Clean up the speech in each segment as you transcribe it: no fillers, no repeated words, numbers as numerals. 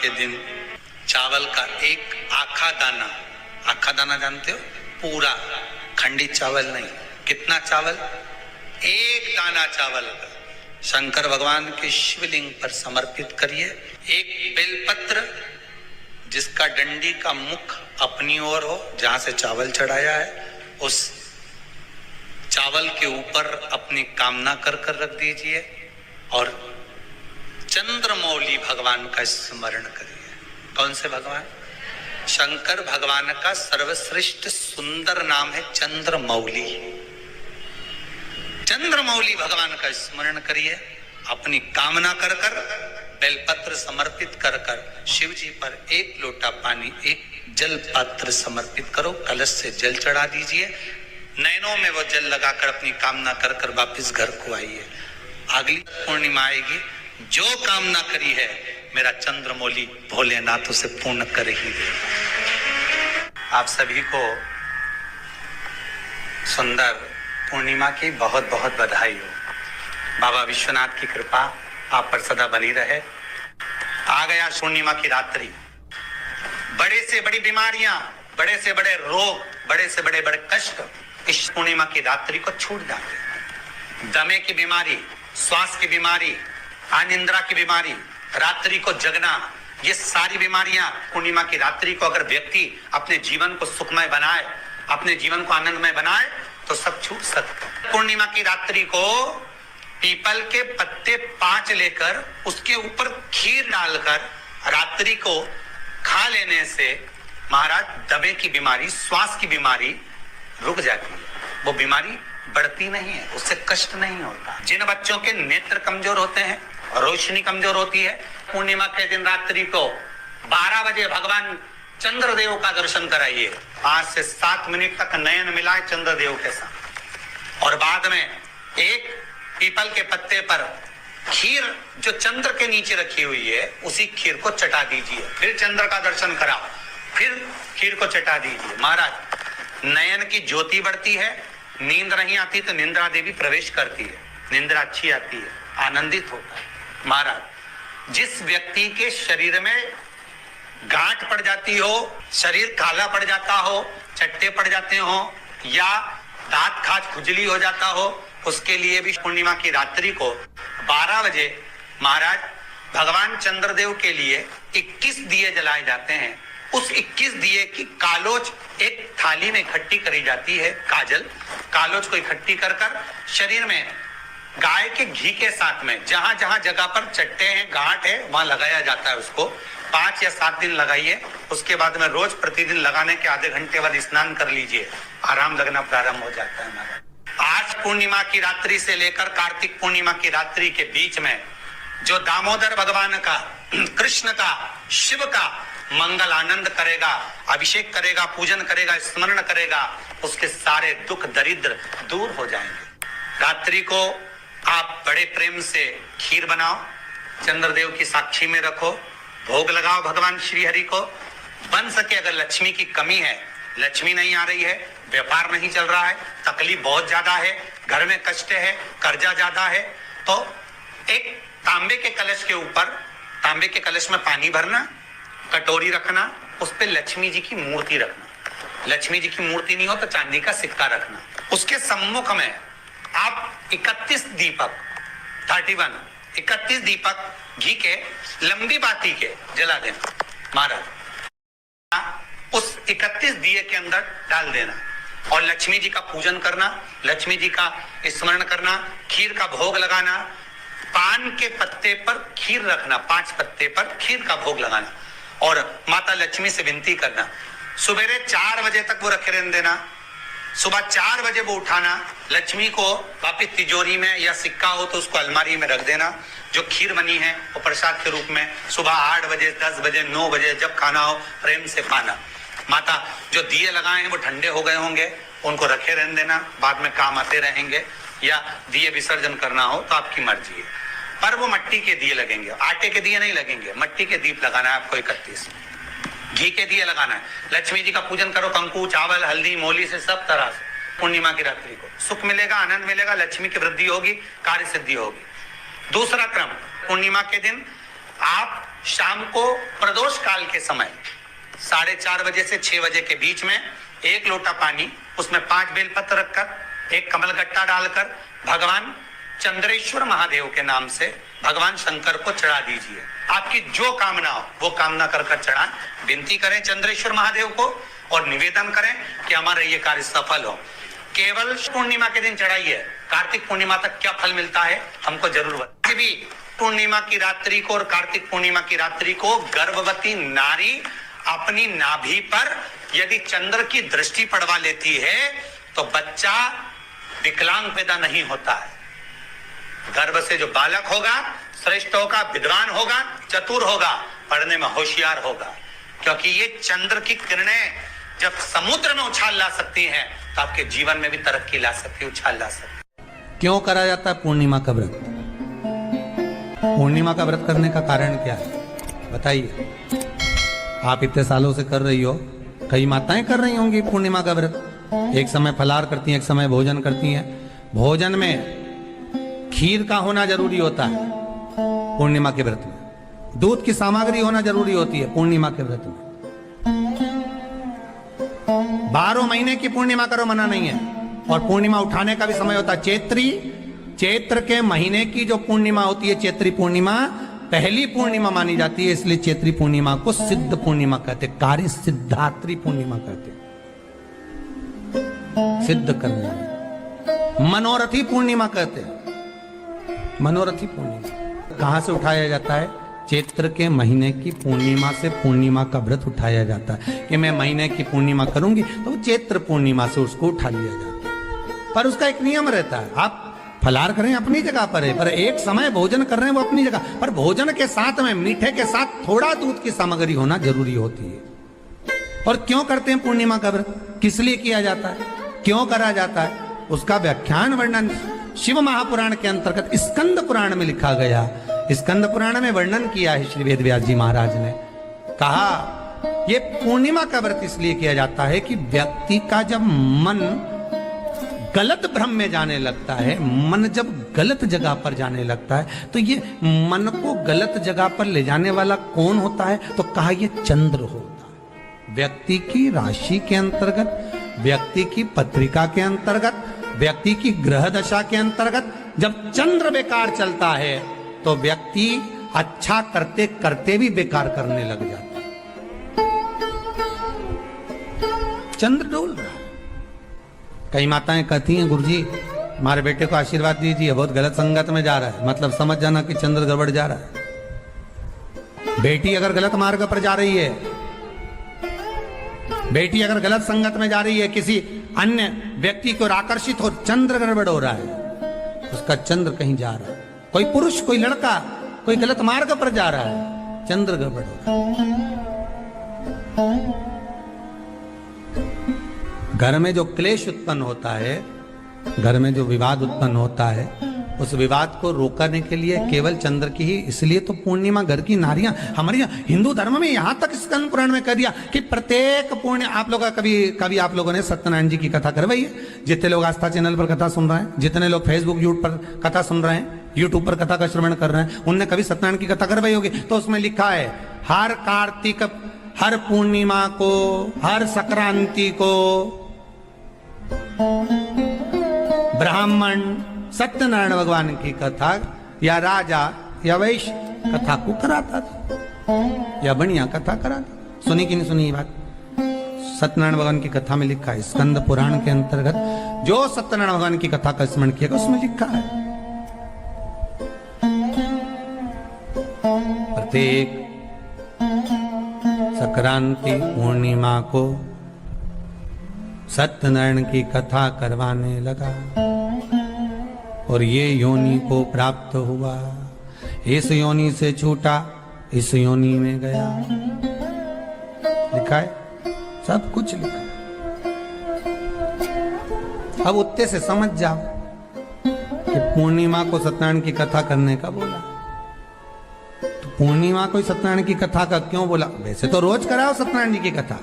के दिन चावल का एक आखा दाना जानते हो, पूरा खंडित चावल नहीं, कितना चावल, एक दाना चावल का शंकर भगवान के शिवलिंग पर समर्पित करिए। एक बेलपत्र जिसका डंडी का मुख अपनी ओर हो, जहां से चावल चढ़ाया है, उस चावल के ऊपर अपनी कामना कर कर रख दीजिए और चंद्रमौली भगवान का स्मरण करिए। कौन से भगवान? शंकर भगवान का सर्वश्रेष्ठ सुंदर नाम है चंद्रमौली। चंद्रमौली भगवान का स्मरण करिए, अपनी कामना कर कर बेलपत्र समर्पित कर कर शिव जी पर एक लोटा पानी, एक जल पात्र समर्पित करो, कलश से जल चढ़ा दीजिए, नैनों में वो जल लगाकर अपनी कामना कर कर वापिस घर को आइए। अगली पूर्णिमा आएगी, जो कामना करी है मेरा चंद्रमौली भोलेनाथ उसे पूर्ण कर ही देगा। आप सभी को सुंदर पूर्णिमा की बहुत बहुत बधाई हो। बाबा विश्वनाथ की कृपा आप पर सदा बनी रहे। आ गया पूर्णिमा की रात्रि, बड़े से बड़ी बीमारियां, बड़े से बड़े रोग, बड़े से बड़े बड़े कष्ट इस पूर्णिमा की रात्रि को छूट जाते हैं। दमे की बीमारी, श्वास की बीमारी, अनिद्रा की बीमारी, रात्रि को जगना, ये सारी बीमारियां पूर्णिमा की रात्रि को अगर व्यक्ति अपने जीवन को सुखमय बनाए, अपने जीवन को आनंदमय बनाए तो सब छूट सकते। पूर्णिमा की रात्रि को पीपल के पत्ते 5 लेकर उसके ऊपर खीर डालकर रात्रि को खा लेने से महाराज दमे की बीमारी, श्वास की बीमारी रुक जाती है। वो बीमारी बढ़ती नहीं है, उससे कष्ट नहीं होता। जिन बच्चों के नेत्र कमजोर होते हैं, रोशनी कमजोर होती है, पूर्णिमा के दिन रात्रि को 12 बजे भगवान चंद्रदेव का दर्शन कराइए। 5 से 7 मिनट तक नयन मिलाए चंद्रदेव के साथ और बाद में एक पीपल के पत्ते पर खीर जो चंद्र के नीचे रखी हुई है उसी खीर को चटा दीजिए। फिर चंद्र का दर्शन कराओ, फिर खीर को चटा दीजिए। महाराज नयन की ज्योति बढ़ती है, नींद नहीं आती तो निंद्रा देवी प्रवेश करती है, निंद्रा अच्छी आती है, आनंदित होता है। महाराज जिस व्यक्ति के शरीर में गांठ पड़ जाती हो, शरीर काला पड़ जाता हो, चट्टे पड़ जाते हो या दांत खाज खुजली हो जाता हो, उसके लिए भी पूर्णिमा की रात्रि को 12 बजे महाराज भगवान चंद्रदेव के लिए 21 दिए जलाए जाते हैं। उस 21 दिए की कालोच एक थाली में इकट्ठी करी जाती है, कालोच को इकट्ठी कर कर शरीर में गाय के घी के साथ में जहां जहां जगह पर चट्टे हैं, गांठ है, वहां लगाया जाता है। उसको 5 या 7 दिन लगाइए। उसके बाद में रोज प्रतिदिन लगाने के आधे घंटे बाद स्नान कर लीजिए, आराम लगना प्रारंभ हो जाता है। महाराज आज पूर्णिमा की रात्रि से लेकर कार्तिक पूर्णिमा की रात्रि के बीच में जो दामोदर भगवान का, कृष्ण का, शिव का मंगल आनंद करेगा, अभिषेक करेगा, पूजन करेगा, स्मरण करेगा, उसके सारे दुख दरिद्र दूर हो जाएंगे। रात्रि को आप बड़े प्रेम से खीर बनाओ, चंद्रदेव की साक्षी में रखो, भोग लगाओ भगवान श्री हरि को। बन सके अगर लक्ष्मी की कमी है, लक्ष्मी नहीं आ रही है, व्यापार नहीं चल रहा है, तकलीफ बहुत ज्यादा है, घर में कष्ट है, कर्जा ज्यादा है, तो एक तांबे के कलश के ऊपर, तांबे के कलश में पानी भरना, कटोरी रखना, उस पे लक्ष्मी जी की मूर्ति रखना। लक्ष्मी जी की मूर्ति नहीं हो तो चांदी का सिक्का रखना। उसके सम्मुख में आप 31 दीपक 31 दीपक घी के लंबी बाती के जला देना। महाराज उस 31 दिए के अंदर डाल देना और लक्ष्मी जी का पूजन करना, लक्ष्मी जी का स्मरण करना, खीर का भोग लगाना, पान के पत्ते पर खीर रखना, 5 पत्ते पर खीर का भोग लगाना और माता लक्ष्मी से विनती करना। सुबेरे 4 बजे तक वो रखे रहने देना, सुबह 4 बजे वो उठाना, लक्ष्मी को वापिस तिजोरी में या सिक्का हो तो उसको अलमारी में रख देना। जो खीर बनी है वो प्रसाद के रूप में सुबह 8 बजे, 10 बजे, 9 बजे जब खाना हो प्रेम से खाना। माता जो दिए लगाए हैं वो ठंडे हो गए होंगे, उनको रखे रहने देना, बाद में काम आते रहेंगे, या दिए विसर्जन करना हो तो आपकी मर्जी है। पर वो मिट्टी के दिए लगेंगे, आटे के दिए नहीं लगेंगे, मिट्टी के दीप लगाना है आपको। 31 घी के दिए लगाना है। लक्ष्मी जी का पूजन करो, कंकु, चावल, हल्दी, मोली से सब तरह से। पूर्णिमा की रात्रि को सुख मिलेगा, आनंद मिलेगा, लक्ष्मी की वृद्धि होगी, कार्य सिद्धि होगी। दूसरा क्रम, पूर्णिमा के दिन आप शाम को प्रदोष काल के समय 4:30 बजे से 6 बजे के बीच में 1 लोटा पानी, उसमें 5 बेलपत्र रखकर, 1 कमलगट्टा डालकर भगवान चंद्रेश्वर महादेव के नाम से भगवान शंकर को चढ़ा दीजिए। आपकी जो कामना हो वो कामना कर चढ़ाएं, विनती करें चंद्रेश्वर महादेव को और निवेदन करें कि हमारा ये कार्य सफल हो। केवल पूर्णिमा के दिन चढ़ाइए, कार्तिक पूर्णिमा तक क्या फल मिलता है हमको जरूर बताइए। भी पूर्णिमा की रात्रि को और कार्तिक पूर्णिमा की रात्रि को गर्भवती नारी अपनी नाभि पर यदि चंद्र की दृष्टि पड़वा लेती है तो बच्चा विकलांग पैदा नहीं होता है। गर्भ से जो बालक होगा श्रेष्ठ होगा, विद्वान होगा, चतुर होगा, पढ़ने में होशियार होगा, क्योंकि ये चंद्र की किरणें जब समुद्र में उछाल ला सकती हैं तो आपके जीवन में भी तरक्की ला सकती है, उछाल ला सकती है। क्यों करा जाता है पूर्णिमा का व्रत? पूर्णिमा का व्रत करने का कारण क्या है बताइए? आप इतने सालों से कर रही हो, कई माताएं कर रही होंगी पूर्णिमा का व्रत। एक समय फलाहार करती हैं, एक समय भोजन करती हैं। भोजन में खीर का होना जरूरी होता है पूर्णिमा के व्रत में। दूध की सामग्री होना जरूरी होती है पूर्णिमा के व्रत में। 12 महीने की पूर्णिमा करो मना नहीं है। और पूर्णिमा उठाने का भी समय होता है चैत्री। चैत्र के महीने की जो पूर्णिमा होती है, चैत्री पूर्णिमा पहली पूर्णिमा मानी जाती है, इसलिए चैत्री पूर्णिमा को सिद्ध पूर्णिमा कहते, कार्य सिद्धात्री पूर्णिमा कहते, सिद्ध करने। मनोरथी पूर्णिमा कहते हैं, मनोरथी पूर्णिमा। कहां से उठाया जाता है? चैत्र के महीने की पूर्णिमा से पूर्णिमा का व्रत उठाया जाता है कि मैं महीने की पूर्णिमा करूंगी तो चैत्र पूर्णिमा से उसको उठा लिया जाता है। पर उसका एक नियम रहता है, आप फलाहार करें अपनी जगह पर है, पर एक समय भोजन कर रहे हैं वो अपनी जगह पर। भोजन के साथ में मीठे के साथ थोड़ा दूध की सामग्री होना जरूरी होती है। और क्यों करते हैं पूर्णिमा का व्रत? किस लिए किया जाता है, क्यों करा जाता है? उसका व्याख्यान वर्णन शिव महापुराण के अंतर्गत स्कंद पुराण में लिखा गया। स्कंद पुराण में वर्णन किया है श्री वेदव्यास जी महाराज ने। कहा ये पूर्णिमा का व्रत इसलिए किया जाता है कि व्यक्ति का जब मन गलत भ्रम में जाने लगता है, मन जब गलत जगह पर जाने लगता है, तो ये मन को गलत जगह पर ले जाने वाला कौन होता है? तो कहा ये चंद्र होता है। व्यक्ति की राशि के अंतर्गत, व्यक्ति की पत्रिका के अंतर्गत, व्यक्ति की ग्रह दशा के अंतर्गत जब चंद्र बेकार चलता है तो व्यक्ति अच्छा करते करते भी बेकार करने लग जाता है। चंद्र डोल रहा है। कई माताएं कहती हैं गुरुजी हमारे बेटे को आशीर्वाद दीजिए, बहुत गलत संगत में जा रहा है। मतलब समझ जाना कि चंद्र गड़बड़ जा रहा है। बेटी अगर गलत मार्ग पर जा रही है, बेटी अगर गलत संगत में जा रही है, किसी अन्य व्यक्ति को आकर्षित हो, चंद्र गड़बड़ हो रहा है, उसका चंद्र कहीं जा रहा है। कोई पुरुष, कोई लड़का, कोई गलत मार्ग पर जा रहा है, चंद्र गड़बड़ हो रहा है। घर में जो क्लेश उत्पन्न होता है, घर में जो विवाद उत्पन्न होता है, उस विवाद को रोकने के लिए केवल चंद्र की ही, इसलिए तो पूर्णिमा घर की नारियां हमारे हिंदू धर्म में यहां तक स्कंद पुराण में कह दिया कि प्रत्येक पूर्ण। आप लोग कभी आप लोगों ने सत्यनारायण जी की कथा करवाई है? जितने लोग आस्था चैनल पर कथा सुन रहे हैं, जितने लोग फेसबुक यूट्यूब पर कथा सुन रहे हैं, यूट्यूब पर कथा का श्रवण कर रहे हैं, उनने कभी सत्यनारायण की कथा करवाई होगी। तो उसमें लिखा है हर कार्तिक, हर पूर्णिमा को, हर संक्रांति को ब्राह्मण सत्यनारायण भगवान की कथा या राजा या वैश्य कथा को कराता था या बढ़िया कथा कराता। सुनी कि नहीं सुनी ये बात? सत्यनारायण भगवान की कथा में लिखा है, स्कंद पुराण के अंतर्गत जो सत्यनारायण भगवान की कथा का स्मरण किया उसमें लिखा है प्रत्येक संक्रांति पूर्णिमा को सत्यनारायण की कथा करवाने लगा और ये योनि को प्राप्त हुआ। इस योनि से छूटा, इस योनि में गया। लिखा है, सब कुछ लिखा है। अब उत्ते से समझ जाओ कि पूर्णिमा को सत्यनारायण की कथा करने का बोला, तो पूर्णिमा को सत्यनारायण की कथा का क्यों बोला? वैसे तो रोज कराओ सत्यनारायण जी की कथा,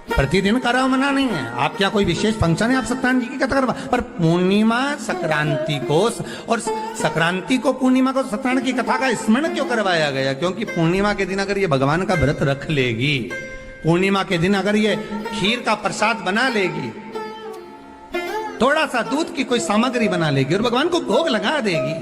प्रतिदिन कराओ, मना नहीं है। आप क्या कोई विशेष फंक्शन है आप सत्यनारायण जी की कथा करवा, पर पूर्णिमा संक्रांति को और संक्रांति को पूर्णिमा को सत्यनारायण की कथा का स्मरण क्यों करवाया गया? क्योंकि पूर्णिमा के दिन अगर ये भगवान का व्रत रख लेगी, पूर्णिमा के दिन अगर ये खीर का प्रसाद बना लेगी, थोड़ा सा दूध की कोई सामग्री बना लेगी और भगवान को भोग लगा देगी,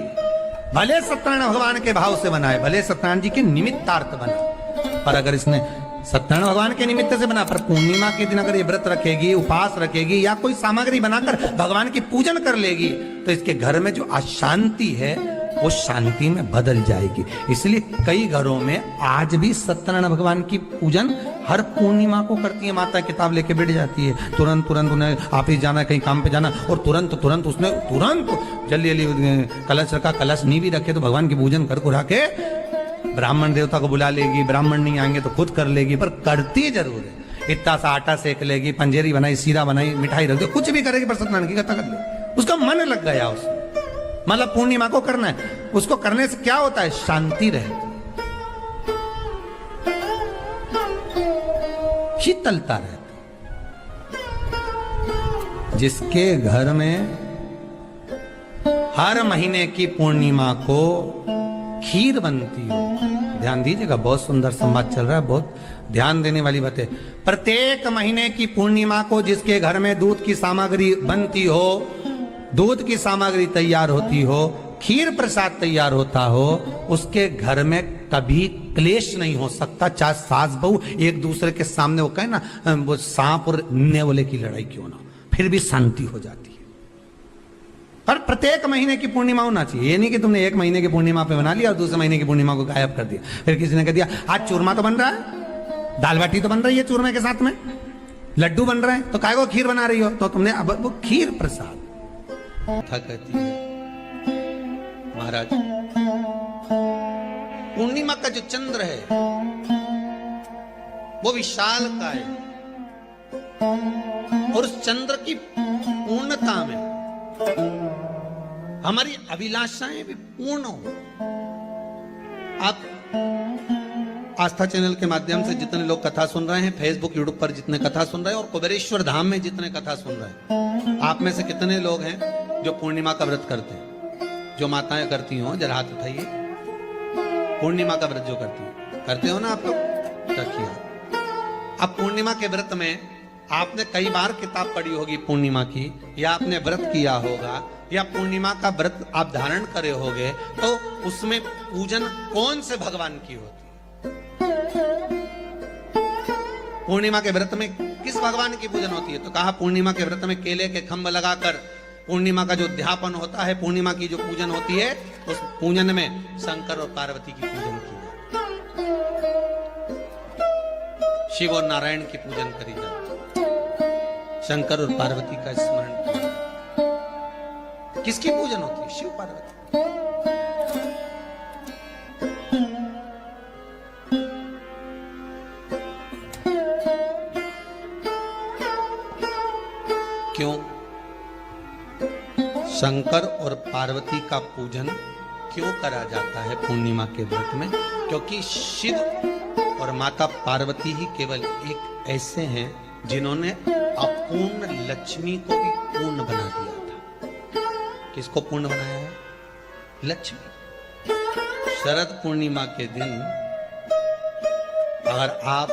भले सत्यनारायण भगवान के भाव से बनाए, भले सत्यनारायण जी के निमित्तार्थ बनाए, पर अगर इसने सत्यनारायण भगवान के निमित्त से बना, पर पूर्णिमा के दिन अगर ये व्रत रखेगी, उपवास रखेगी या कोई सामग्री बनाकर भगवान की पूजन कर लेगी, तो इसके घर में जो अशांति है वो शांति में बदल जाएगी। इसलिए कई घरों में आज भी सत्यनारायण भगवान की पूजन हर पूर्णिमा को करती है। माता किताब लेके बैठ जाती है, तुरंत उन्हें ऑफिस जाना, कहीं काम पे जाना, और तुरंत उसने जल्दी जल्दी कलश रखा, कलश नहीं भी रखे तो भगवान की पूजन कर कुरा के ब्राह्मण देवता को बुला लेगी, ब्राह्मण नहीं आएंगे तो खुद कर लेगी, पर करती जरूर है। इतना सा आटा सेक लेगी, पंजेरी बनाई, सीरा बनाई, मिठाई रख दो, कुछ भी करेगी पर सत्यनारायण की कथा कर ले, उसका मन लग गया उसमें। मतलब पूर्णिमा को करना है, उसको करने से क्या होता है? शांति रहती, शीतलता रहती। जिसके घर में हर महीने की पूर्णिमा को खीर बनती हो, ध्यान दीजिएगा, बहुत सुंदर संवाद चल रहा है, बहुत ध्यान देने वाली बात है। प्रत्येक महीने की पूर्णिमा को जिसके घर में दूध की सामग्री बनती हो, दूध की सामग्री तैयार होती हो, खीर प्रसाद तैयार होता हो, उसके घर में कभी क्लेश नहीं हो सकता। चाहे सास बहू एक दूसरे के सामने वो कहे ना, वो सांप और नेवले की लड़ाई क्यों ना, फिर भी शांति हो जाती है। पर प्रत्येक महीने की पूर्णिमा होना चाहिए। ये नहीं कि तुमने एक महीने की पूर्णिमा पे बना लिया और दूसरे महीने की पूर्णिमा को गायब कर दिया। फिर किसी ने कह दिया आज चूरमा तो बन रहा है, दाल बाटी तो बन रही है चूरमे के साथ में, लड्डू बन रहे हैं, तो काय को खीर बना रही हो? तो तुमने अब वो खीर प्रसाद था कहती है महाराज। पूर्णिमा का जो चंद्र है वो विशाल का है, और उस चंद्र की पूर्णता में हमारी अभिलाषाएं भी पूर्ण हो। आप आस्था चैनल के माध्यम से जितने लोग कथा सुन रहे हैं, फेसबुक यूट्यूब पर जितने कथा सुन रहे हैं, और कुबेरेश्वर धाम में जितने कथा सुन रहे हैं, आप में से कितने लोग हैं जो पूर्णिमा का व्रत करते हैं? जो माताएं करती हो जरा हाथ उठाइए। पूर्णिमा का व्रत जो करते हो ना आप लोग, रखिए। अब पूर्णिमा के व्रत में आपने कई बार किताब पढ़ी होगी पूर्णिमा की, या आपने व्रत किया होगा, या पूर्णिमा का व्रत आप धारण करे होगे, तो उसमें पूजन कौन से भगवान की होती है? पूर्णिमा के व्रत में किस भगवान की पूजन होती है? तो कहा पूर्णिमा के व्रत में केले के खंभ लगाकर पूर्णिमा का जो ध्यापन होता है, पूर्णिमा की जो पूजन होती है, उस पूजन में शंकर और पार्वती की पूजन की जाती है, शिव और नारायण की पूजन करी जाती है, शंकर और पार्वती का स्मरण किया जाता है। किसकी पूजन होती है? शिव पार्वती। क्यों शंकर और पार्वती का पूजन क्यों करा जाता है पूर्णिमा के व्रत में? क्योंकि शिव और माता पार्वती ही केवल एक ऐसे हैं जिन्होंने अपूर्ण लक्ष्मी को भी पूर्ण बना दिया था। किसको पूर्ण बनाया है? लक्ष्मी। शरद पूर्णिमा के दिन अगर आप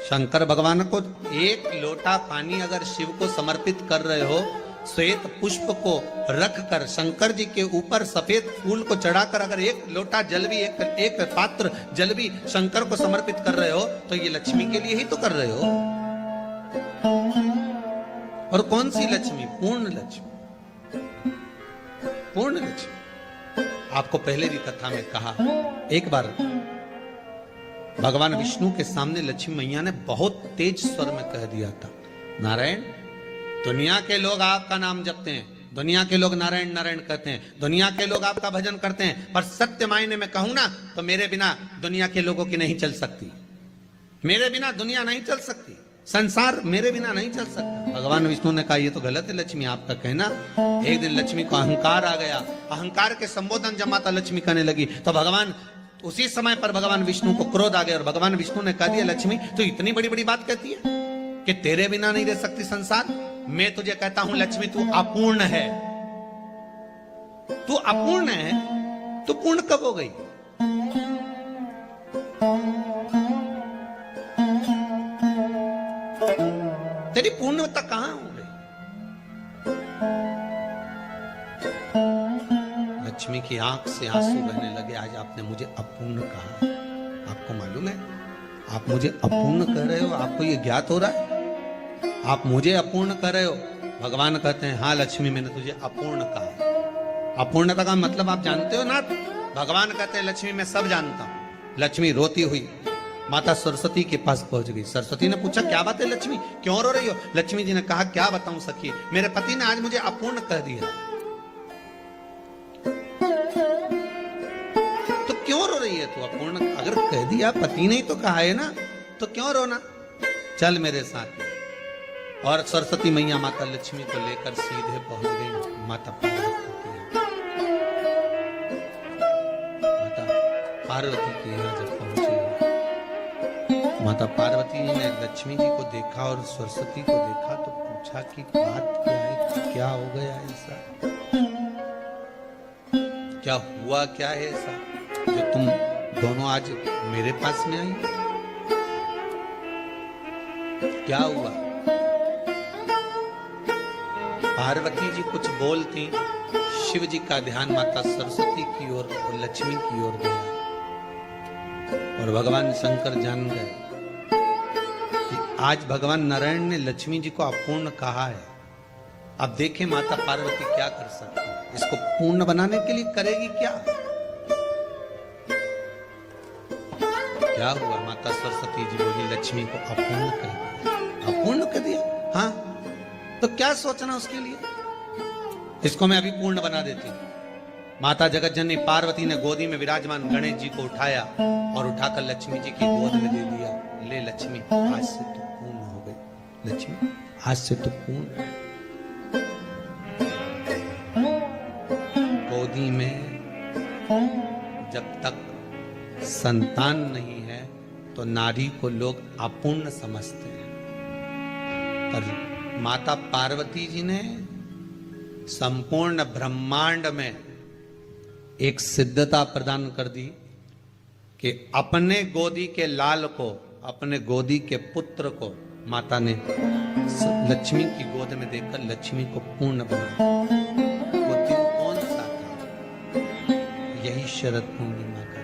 शंकर भगवान को एक लोटा पानी अगर शिव को समर्पित कर रहे हो, श्वेत पुष्प को रखकर शंकर जी के ऊपर सफेद फूल को चढ़ाकर अगर एक लोटा जल भी, एक पात्र जल भी शंकर को समर्पित कर रहे हो, तो ये लक्ष्मी के लिए ही तो कर रहे हो। और कौन सी लक्ष्मी? पूर्ण लक्ष्मी। पूर्ण लक्ष्मी। आपको पहले भी कथा में कहा, एक बार भगवान विष्णु के सामने लक्ष्मी मैया ने बहुत तेज स्वर में कह दिया था, नारायण, दुनिया के लोग आपका नाम जपते हैं, दुनिया के लोग नारायण नारायण कहते हैं, दुनिया के लोग आपका भजन करते हैं, पर सत्य मायने में कहूं ना तो मेरे बिना दुनिया के लोगों की नहीं चल सकती, मेरे बिना दुनिया नहीं चल सकती, संसार मेरे बिना नहीं चल सकता। भगवान विष्णु ने कहा ये तो गलत है लक्ष्मी आपका कहना। एक दिन लक्ष्मी को अहंकार आ गया, अहंकार के संबोधन जब माता लक्ष्मी करने लगी तो भगवान उसी समय पर भगवान विष्णु को क्रोध आ गया और भगवान विष्णु ने कह दिया, लक्ष्मी तो इतनी बड़ी बड़ी बात कहती है, कि तेरे बिना नहीं रह सकती संसार। मैं तुझे कहता हूं लक्ष्मी तू अपूर्ण है, तू अपूर्ण है, तू पूर्ण कब हो गई? तेरी पूर्णता कहां हो गई? लक्ष्मी की आंख से आंसू बहने लगे। आज आपने मुझे अपूर्ण कहा। आपको मालूम है आप मुझे अपूर्ण कह रहे हो? आपको ये ज्ञात हो रहा है आप मुझे अपूर्ण कह रहे हो? भगवान कहते हैं हाँ लक्ष्मी मैंने तुझे अपूर्ण कहा। अपूर्णता का मतलब आप जानते हो ना? भगवान कहते हैं लक्ष्मी मैं सब जानता हूं। लक्ष्मी रोती हुई माता सरस्वती के पास पहुंच गई। सरस्वती ने पूछा क्या बात है लक्ष्मी, क्यों रो रही हो? लक्ष्मी जी ने कहा क्या बताऊं सखी, मेरे पति ने आज मुझे अपूर्ण कह दिया। तो क्यों रो रही है तू? अपूर्ण अगर कह दिया, पति ने ही तो कहा है ना, तो क्यों रोना? चल मेरे साथ। और सरस्वती मैया माता लक्ष्मी को लेकर सीधे पहुंच गई माता पार्वती के माता पार्वती के यहाँ जब पहुंचे, माता पार्वती ने लक्ष्मी जी को देखा और सरस्वती को देखा तो पूछा कि बात क्या है, क्या हो गया ऐसा, क्या हुआ, क्या है ऐसा जो तुम दोनों आज मेरे पास में आई? क्या हुआ? पार्वती जी कुछ बोलती, शिव जी का ध्यान माता सरस्वती की ओर और लक्ष्मी की ओर गया और भगवान शंकर जान गए कि आज भगवान नारायण ने लक्ष्मी जी को अपूर्ण कहा है। अब देखें माता पार्वती क्या कर सकती है, इसको पूर्ण बनाने के लिए करेगी क्या? क्या हुआ? माता सरस्वती जी बोली लक्ष्मी को अपूर्ण कर दिया। अपूर्ण कर दिया? हाँ, तो क्या सोचना उसके लिए, इसको मैं अभी पूर्ण बना देती हूं। माता जगत जननी पार्वती ने गोदी में विराजमान गणेश जी को उठाया और उठाकर लक्ष्मी जी की गोद में दे दिया। ले लक्ष्मी, आज से तू पूर्ण हो गई। लक्ष्मी आज से तू पूर्ण। गोदी में जब तक संतान नहीं है तो नारी को लोग अपूर्ण समझते हैं, पर माता पार्वती जी ने संपूर्ण ब्रह्मांड में एक सिद्धता प्रदान कर दी कि अपने गोदी के लाल को, अपने गोदी के पुत्र को माता ने लक्ष्मी की गोद में देकर लक्ष्मी को पूर्ण बनाया। वो दिन कौन सा था? यही शरद पूर्णिमा का